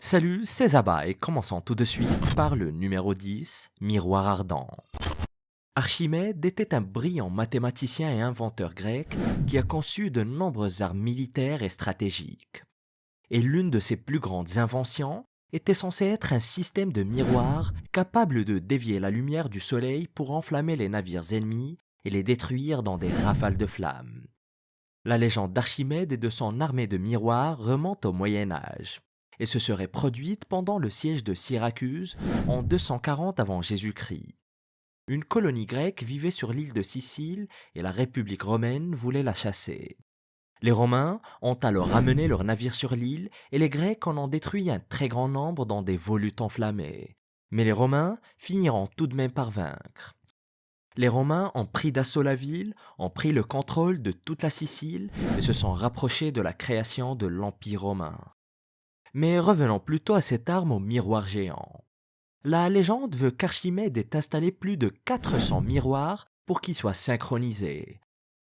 Salut, c'est Zaba et commençons tout de suite par le numéro 10, miroir ardent. Archimède était un brillant mathématicien et inventeur grec qui a conçu de nombreuses armes militaires et stratégiques. Et l'une de ses plus grandes inventions était censée être un système de miroir capable de dévier la lumière du soleil pour enflammer les navires ennemis et les détruire dans des rafales de flammes. La légende d'Archimède et de son armée de miroirs remonte au Moyen Âge et se serait produite pendant le siège de Syracuse en 240 avant Jésus-Christ. Une colonie grecque vivait sur l'île de Sicile et la République romaine voulait la chasser. Les Romains ont alors ramené leurs navires sur l'île et les Grecs en ont détruit un très grand nombre dans des volutes enflammées. Mais les Romains finiront tout de même par vaincre. Les Romains ont pris d'assaut la ville, ont pris le contrôle de toute la Sicile et se sont rapprochés de la création de l'Empire romain. Mais revenons plutôt à cette arme au miroir géant. La légende veut qu'Archimède ait installé plus de 400 miroirs pour qu'ils soient synchronisés.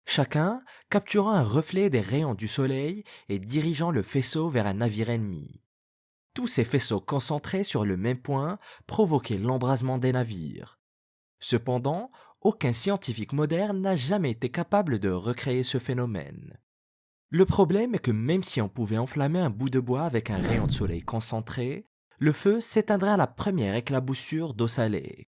Chacun capturant un reflet des rayons du soleil et dirigeant le faisceau vers un navire ennemi. Tous ces faisceaux concentrés sur le même point provoquaient l'embrasement des navires. Cependant, aucun scientifique moderne n'a jamais été capable de recréer ce phénomène. Le problème est que même si on pouvait enflammer un bout de bois avec un rayon de soleil concentré, le feu s'éteindrait à la première éclaboussure d'eau salée.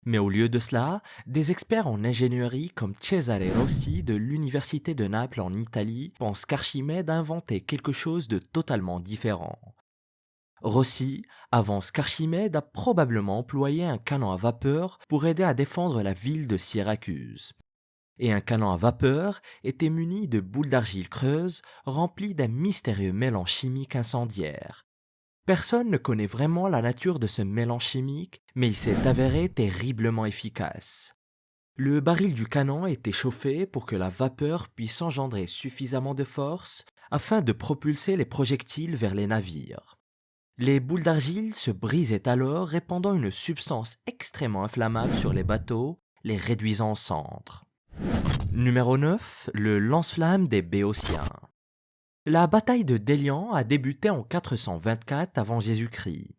Mais au lieu de cela, des experts en ingénierie comme Cesare Rossi de l'Université de Naples en Italie pensent qu'Archimède a inventé quelque chose de totalement différent. Rossi avance qu'Archimède a probablement employé un canon à vapeur pour aider à défendre la ville de Syracuse. Et un canon à vapeur était muni de boules d'argile creuses remplies d'un mystérieux mélange chimique incendiaire. Personne ne connaît vraiment la nature de ce mélange chimique, mais il s'est avéré terriblement efficace. Le baril du canon était chauffé pour que la vapeur puisse engendrer suffisamment de force afin de propulser les projectiles vers les navires. Les boules d'argile se brisaient alors, répandant une substance extrêmement inflammable sur les bateaux, les réduisant en cendres. Numéro 9, le lance-flamme des Béotiens. La bataille de Délian a débuté en 424 avant Jésus-Christ.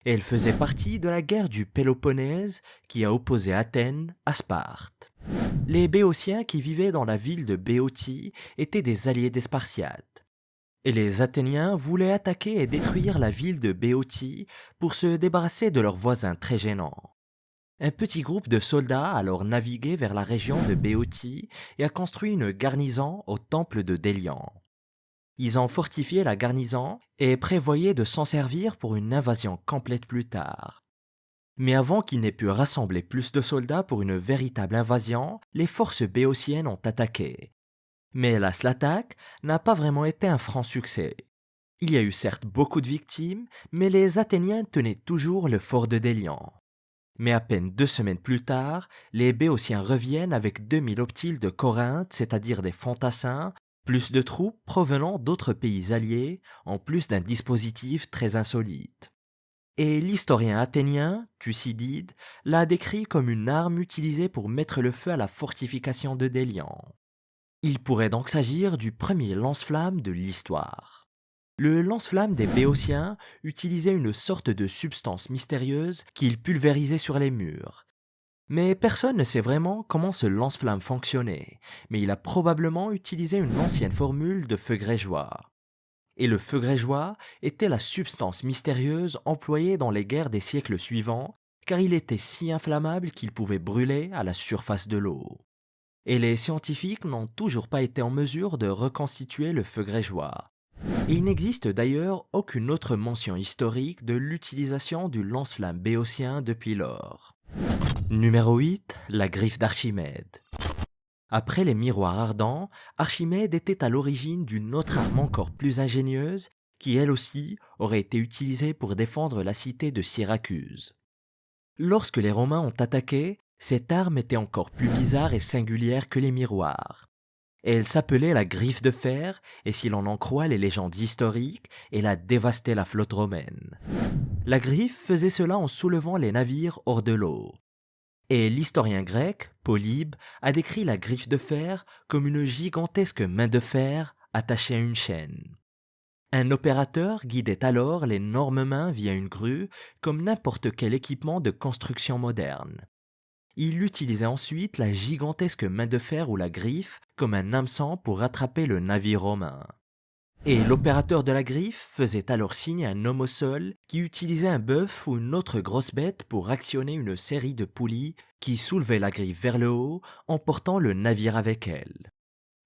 Elle faisait partie de la guerre du Péloponnèse qui a opposé Athènes à Sparte. Les Béotiens qui vivaient dans la ville de Béotie étaient des alliés des Spartiates. Et les Athéniens voulaient attaquer et détruire la ville de Béotie pour se débarrasser de leurs voisins très gênants. Un petit groupe de soldats a alors navigué vers la région de Béotie et a construit une garnison au temple de Délian. Ils ont fortifié la garnison et prévoyaient de s'en servir pour une invasion complète plus tard. Mais avant qu'ils n'aient pu rassembler plus de soldats pour une véritable invasion, les forces béotiennes ont attaqué. Mais hélas, l'attaque n'a pas vraiment été un franc succès. Il y a eu certes beaucoup de victimes, mais les Athéniens tenaient toujours le fort de Délian. Mais à peine 2 semaines plus tard, les Béotiens reviennent avec 2000 optiles de Corinthe, c'est-à-dire des fantassins, plus de troupes provenant d'autres pays alliés, en plus d'un dispositif très insolite. Et l'historien athénien, Thucydide, l'a décrit comme une arme utilisée pour mettre le feu à la fortification de Délian. Il pourrait donc s'agir du premier lance-flamme de l'histoire. Le lance-flamme des Béotiens utilisait une sorte de substance mystérieuse qu'il pulvérisait sur les murs. Mais personne ne sait vraiment comment ce lance-flamme fonctionnait, mais il a probablement utilisé une ancienne formule de feu grégeois. Et le feu grégeois était la substance mystérieuse employée dans les guerres des siècles suivants, car il était si inflammable qu'il pouvait brûler à la surface de l'eau. Et les scientifiques n'ont toujours pas été en mesure de reconstituer le feu grégeois. Et il n'existe d'ailleurs aucune autre mention historique de l'utilisation du lance-flamme béotien depuis lors. Numéro 8, la griffe d'Archimède. Après les miroirs ardents, Archimède était à l'origine d'une autre arme encore plus ingénieuse qui elle aussi aurait été utilisée pour défendre la cité de Syracuse. Lorsque les Romains ont attaqué, cette arme était encore plus bizarre et singulière que les miroirs. Elle s'appelait la griffe de fer, et si l'on en croit les légendes historiques, elle a dévasté la flotte romaine. La griffe faisait cela en soulevant les navires hors de l'eau. Et l'historien grec, Polybe, a décrit la griffe de fer comme une gigantesque main de fer attachée à une chaîne. Un opérateur guidait alors l'énorme main via une grue comme n'importe quel équipement de construction moderne. Il utilisait ensuite la gigantesque main de fer ou la griffe comme un hameçon pour rattraper le navire romain. Et l'opérateur de la griffe faisait alors signe à un homme au sol qui utilisait un bœuf ou une autre grosse bête pour actionner une série de poulies qui soulevaient la griffe vers le haut, emportant le navire avec elle.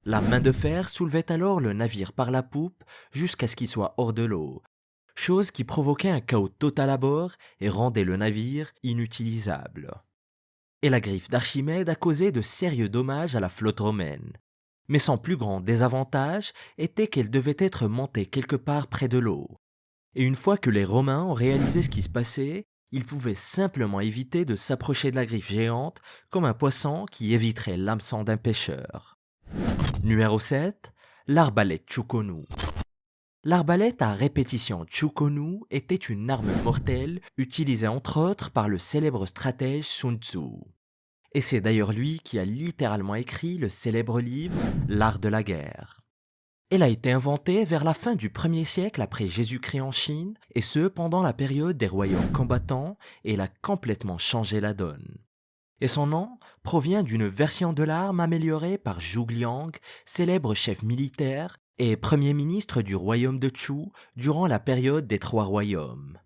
La main de fer soulevait alors le navire par la poupe jusqu'à ce qu'il soit hors de l'eau, chose qui provoquait un chaos total à bord et rendait le navire inutilisable. Et la griffe d'Archimède a causé de sérieux dommages à la flotte romaine. Mais son plus grand désavantage était qu'elle devait être montée quelque part près de l'eau. Et une fois que les Romains ont réalisé ce qui se passait, ils pouvaient simplement éviter de s'approcher de la griffe géante comme un poisson qui éviterait l'hameçon d'un pêcheur. Numéro 7. L'arbalète Chukonu. L'arbalète à répétition Chukonu était une arme mortelle utilisée entre autres par le célèbre stratège Sun Tzu. Et c'est d'ailleurs lui qui a littéralement écrit le célèbre livre L'art de la guerre. Elle a été inventée vers la fin du 1er siècle après Jésus-Christ en Chine, et ce pendant la période des royaumes combattants, et elle a complètement changé la donne. Et son nom provient d'une version de l'arme améliorée par Zhuge Liang, célèbre chef militaire et premier ministre du royaume de Chu durant la période des Trois Royaumes.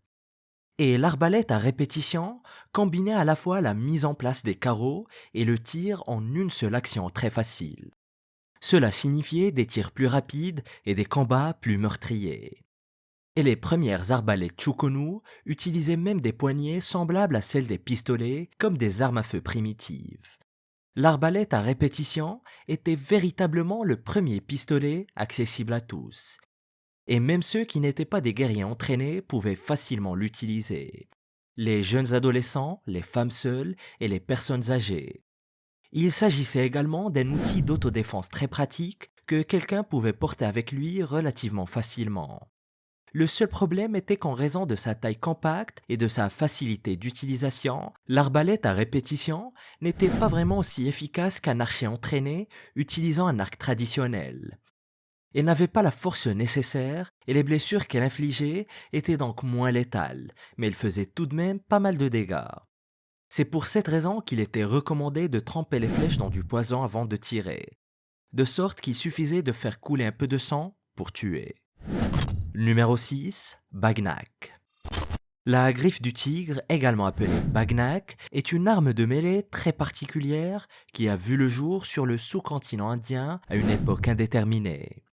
Et l'arbalète à répétition combinait à la fois la mise en place des carreaux et le tir en une seule action très facile. Cela signifiait des tirs plus rapides et des combats plus meurtriers. Et les premières arbalètes Chukonu utilisaient même des poignées semblables à celles des pistolets comme des armes à feu primitives. L'arbalète à répétition était véritablement le premier pistolet accessible à tous. Et même ceux qui n'étaient pas des guerriers entraînés pouvaient facilement l'utiliser. Les jeunes adolescents, les femmes seules et les personnes âgées. Il s'agissait également d'un outil d'autodéfense très pratique que quelqu'un pouvait porter avec lui relativement facilement. Le seul problème était qu'en raison de sa taille compacte et de sa facilité d'utilisation, l'arbalète à répétition n'était pas vraiment aussi efficace qu'un archer entraîné utilisant un arc traditionnel. Elle n'avait pas la force nécessaire et les blessures qu'elle infligeait étaient donc moins létales, mais elle faisait tout de même pas mal de dégâts. C'est pour cette raison qu'il était recommandé de tremper les flèches dans du poison avant de tirer, de sorte qu'il suffisait de faire couler un peu de sang pour tuer. Numéro 6. Bagnak. La griffe du tigre, également appelée bagnak, est une arme de mêlée très particulière qui a vu le jour sur le sous-continent indien à une époque indéterminée.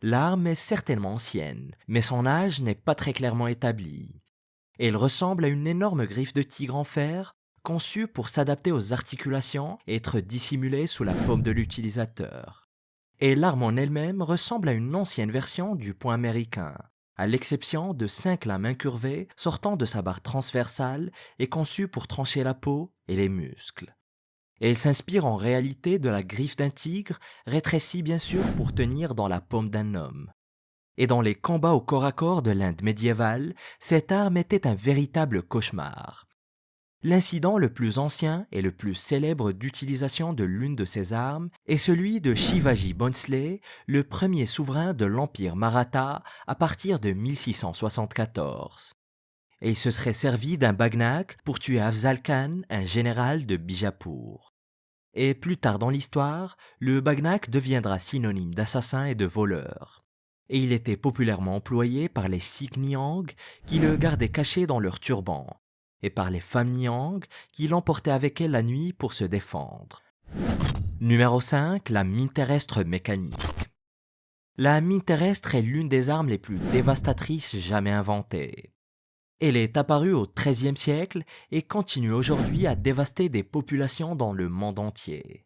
L'arme est certainement ancienne, mais son âge n'est pas très clairement établi. Elle ressemble à une énorme griffe de tigre en fer, conçue pour s'adapter aux articulations et être dissimulée sous la paume de l'utilisateur. Et l'arme en elle-même ressemble à une ancienne version du poing américain, à l'exception de 5 lames incurvées sortant de sa barre transversale et conçues pour trancher la peau et les muscles. Et elle s'inspire en réalité de la griffe d'un tigre, rétrécie bien sûr pour tenir dans la paume d'un homme. Et dans les combats au corps à corps de l'Inde médiévale, cette arme était un véritable cauchemar. L'incident le plus ancien et le plus célèbre d'utilisation de l'une de ces armes est celui de Shivaji Bhonsle, le premier souverain de l'Empire Maratha à partir de 1674. Et il se serait servi d'un bagnak pour tuer Afzal Khan, un général de Bijapur. Et plus tard dans l'histoire, le bagnak deviendra synonyme d'assassin et de voleur. Et il était populairement employé par les Sikhs Niang qui le gardaient caché dans leur turban, et par les femmes Niang qui l'emportaient avec elles la nuit pour se défendre. Numéro 5. La mine terrestre mécanique. La mine terrestre est l'une des armes les plus dévastatrices jamais inventées. Elle est apparue au XIIIe siècle et continue aujourd'hui à dévaster des populations dans le monde entier.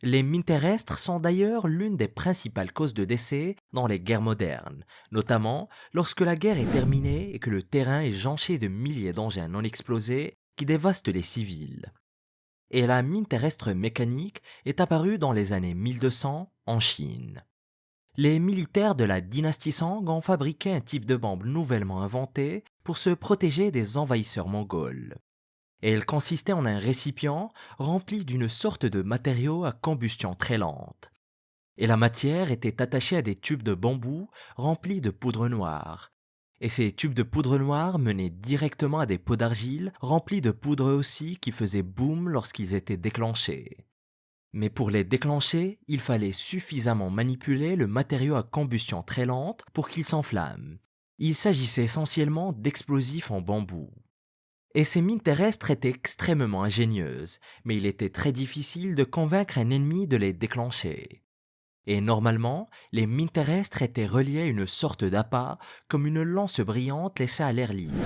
Les mines terrestres sont d'ailleurs l'une des principales causes de décès dans les guerres modernes, notamment lorsque la guerre est terminée et que le terrain est jonché de milliers d'engins non explosés qui dévastent les civils. Et la mine terrestre mécanique est apparue dans les années 1200 en Chine. Les militaires de la dynastie Song ont fabriqué un type de bombe nouvellement inventé pour se protéger des envahisseurs mongols. Et elle consistait en un récipient rempli d'une sorte de matériau à combustion très lente. Et la matière était attachée à des tubes de bambou remplis de poudre noire. Et ces tubes de poudre noire menaient directement à des pots d'argile remplis de poudre aussi qui faisaient boum lorsqu'ils étaient déclenchés. Mais pour les déclencher, il fallait suffisamment manipuler le matériau à combustion très lente pour qu'il s'enflamme. Il s'agissait essentiellement d'explosifs en bambou. Et ces mines terrestres étaient extrêmement ingénieuses, mais il était très difficile de convaincre un ennemi de les déclencher. Et normalement, les mines terrestres étaient reliées à une sorte d'appât, comme une lance brillante laissée à l'air libre.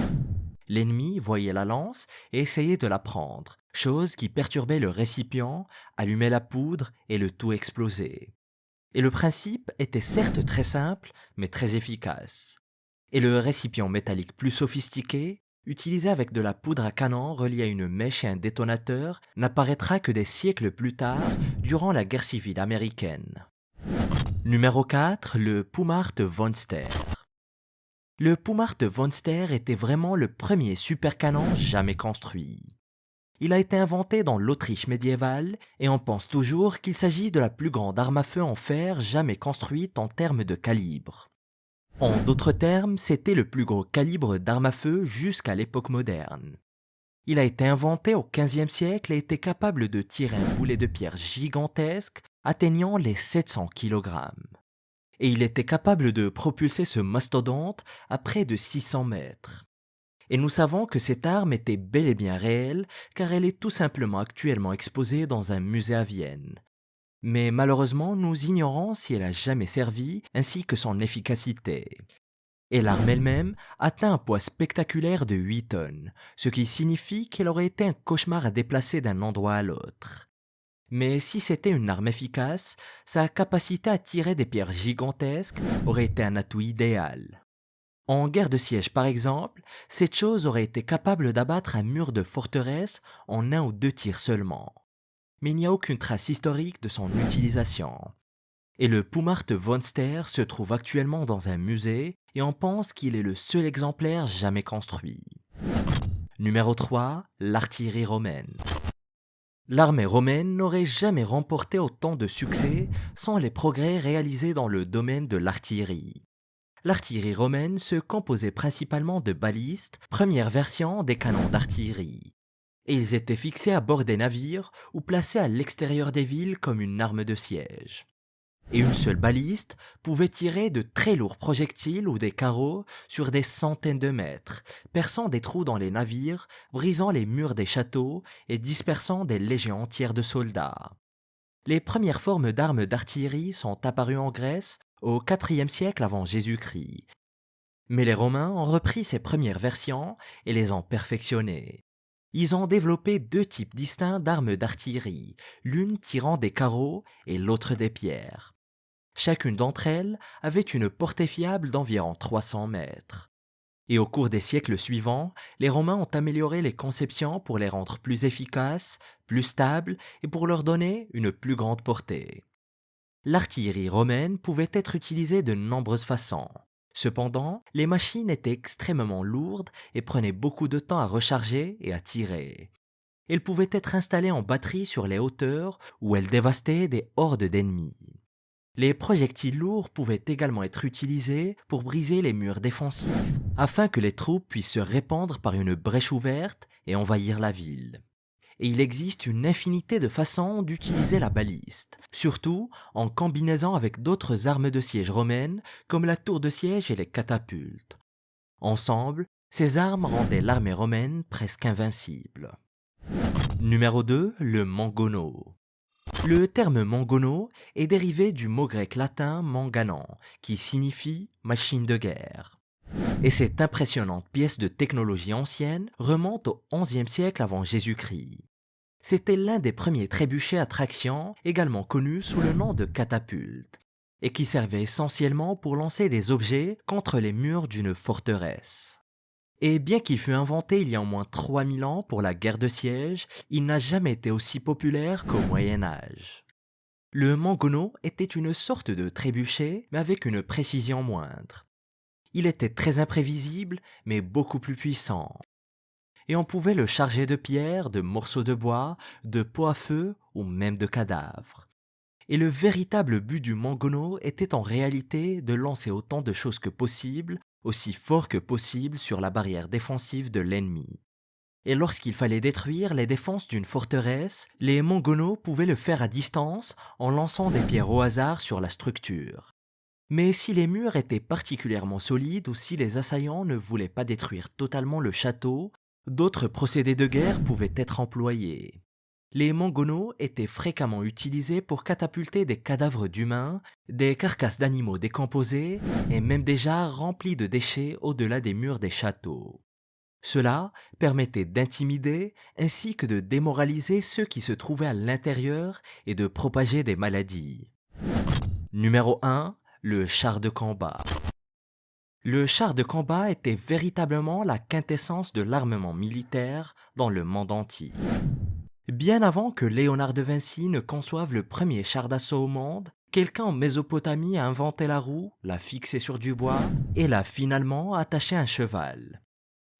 L'ennemi voyait la lance et essayait de la prendre, chose qui perturbait le récipient, allumait la poudre et le tout explosait. Et le principe était certes très simple, mais très efficace. Et le récipient métallique plus sophistiqué, utilisé avec de la poudre à canon reliée à une mèche et un détonateur, n'apparaîtra que des siècles plus tard, durant la guerre civile américaine. Numéro 4, le Pummart von Ster. Le Pummart von Ster était vraiment le premier supercanon jamais construit. Il a été inventé dans l'Autriche médiévale et on pense toujours qu'il s'agit de la plus grande arme à feu en fer jamais construite en termes de calibre. En d'autres termes, c'était le plus gros calibre d'arme à feu jusqu'à l'époque moderne. Il a été inventé au XVe siècle et était capable de tirer un boulet de pierre gigantesque atteignant les 700 kg. Et il était capable de propulser ce mastodonte à près de 600 mètres. Et nous savons que cette arme était bel et bien réelle car elle est tout simplement actuellement exposée dans un musée à Vienne. Mais malheureusement, nous ignorons si elle a jamais servi ainsi que son efficacité. Et l'arme elle-même atteint un poids spectaculaire de 8 tonnes, ce qui signifie qu'elle aurait été un cauchemar à déplacer d'un endroit à l'autre. Mais si c'était une arme efficace, sa capacité à tirer des pierres gigantesques aurait été un atout idéal. En guerre de siège par exemple, cette chose aurait été capable d'abattre un mur de forteresse en 1 ou 2 tirs seulement. Mais il n'y a aucune trace historique de son utilisation. Et le Pummart von Ster se trouve actuellement dans un musée et on pense qu'il est le seul exemplaire jamais construit. Numéro 3, l'artillerie romaine. L'armée romaine n'aurait jamais remporté autant de succès sans les progrès réalisés dans le domaine de l'artillerie. L'artillerie romaine se composait principalement de balistes, première version des canons d'artillerie. Et ils étaient fixés à bord des navires ou placés à l'extérieur des villes comme une arme de siège. Et une seule baliste pouvait tirer de très lourds projectiles ou des carreaux sur des centaines de mètres, perçant des trous dans les navires, brisant les murs des châteaux et dispersant des légions entières de soldats. Les premières formes d'armes d'artillerie sont apparues en Grèce au IVe siècle avant Jésus-Christ. Mais les Romains ont repris ces premières versions et les ont perfectionnées. Ils ont développé 2 types distincts d'armes d'artillerie, l'une tirant des carreaux et l'autre des pierres. Chacune d'entre elles avait une portée fiable d'environ 300 mètres. Et au cours des siècles suivants, les Romains ont amélioré les conceptions pour les rendre plus efficaces, plus stables et pour leur donner une plus grande portée. L'artillerie romaine pouvait être utilisée de nombreuses façons. Cependant, les machines étaient extrêmement lourdes et prenaient beaucoup de temps à recharger et à tirer. Elles pouvaient être installées en batterie sur les hauteurs où elles dévastaient des hordes d'ennemis. Les projectiles lourds pouvaient également être utilisés pour briser les murs défensifs afin que les troupes puissent se répandre par une brèche ouverte et envahir la ville. Et il existe une infinité de façons d'utiliser la baliste, surtout en combinaison avec d'autres armes de siège romaines comme la tour de siège et les catapultes. Ensemble, ces armes rendaient l'armée romaine presque invincible. Numéro 2, le mangono. Le terme mangono est dérivé du mot grec latin manganon, qui signifie machine de guerre. Et cette impressionnante pièce de technologie ancienne remonte au XIe siècle avant Jésus-Christ. C'était l'un des premiers trébuchets à traction, également connu sous le nom de catapulte, et qui servait essentiellement pour lancer des objets contre les murs d'une forteresse. Et bien qu'il fut inventé il y a au moins 3000 ans pour la guerre de siège, il n'a jamais été aussi populaire qu'au Moyen-Âge. Le mangono était une sorte de trébuchet, mais avec une précision moindre. Il était très imprévisible, mais beaucoup plus puissant. Et on pouvait le charger de pierres, de morceaux de bois, de pots à feu ou même de cadavres. Et le véritable but du Mangono était en réalité de lancer autant de choses que possible, aussi fort que possible sur la barrière défensive de l'ennemi. Et lorsqu'il fallait détruire les défenses d'une forteresse, les Mongonos pouvaient le faire à distance en lançant des pierres au hasard sur la structure. Mais si les murs étaient particulièrement solides ou si les assaillants ne voulaient pas détruire totalement le château, d'autres procédés de guerre pouvaient être employés. Les Mongonos étaient fréquemment utilisés pour catapulter des cadavres d'humains, des carcasses d'animaux décomposés et même des jarres remplies de déchets au-delà des murs des châteaux. Cela permettait d'intimider ainsi que de démoraliser ceux qui se trouvaient à l'intérieur et de propager des maladies. Numéro 1. Le char de combat. Le char de combat était véritablement la quintessence de l'armement militaire dans le monde entier. Bien avant que Léonard de Vinci ne conçoive le premier char d'assaut au monde, quelqu'un en Mésopotamie a inventé la roue, l'a fixée sur du bois et l'a finalement attachée à un cheval.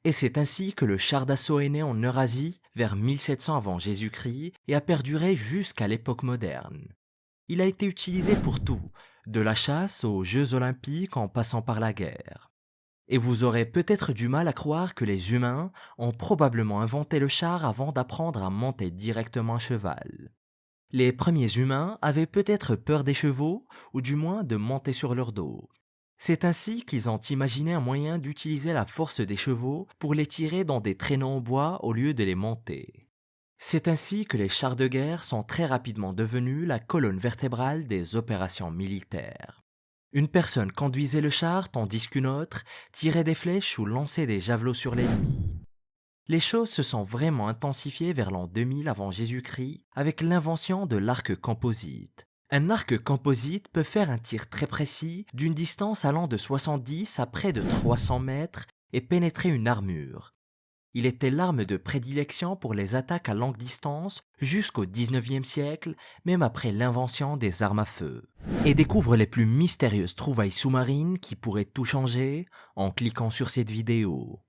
Et c'est ainsi que le char d'assaut est né en Eurasie vers 1700 avant Jésus-Christ et a perduré jusqu'à l'époque moderne. Il a été utilisé pour tout, de la chasse aux Jeux olympiques en passant par la guerre. Et vous aurez peut-être du mal à croire que les humains ont probablement inventé le char avant d'apprendre à monter directement à cheval. Les premiers humains avaient peut-être peur des chevaux, ou du moins de monter sur leur dos. C'est ainsi qu'ils ont imaginé un moyen d'utiliser la force des chevaux pour les tirer dans des traîneaux en bois au lieu de les monter. C'est ainsi que les chars de guerre sont très rapidement devenus la colonne vertébrale des opérations militaires. Une personne conduisait le char tandis qu'une autre tirait des flèches ou lançait des javelots sur l'ennemi. Les choses se sont vraiment intensifiées vers l'an 2000 avant Jésus-Christ avec l'invention de l'arc composite. Un arc composite peut faire un tir très précis d'une distance allant de 70 à près de 300 mètres et pénétrer une armure. Il était l'arme de prédilection pour les attaques à longue distance jusqu'au XIXe siècle, même après l'invention des armes à feu. Et découvre les plus mystérieuses trouvailles sous-marines qui pourraient tout changer en cliquant sur cette vidéo.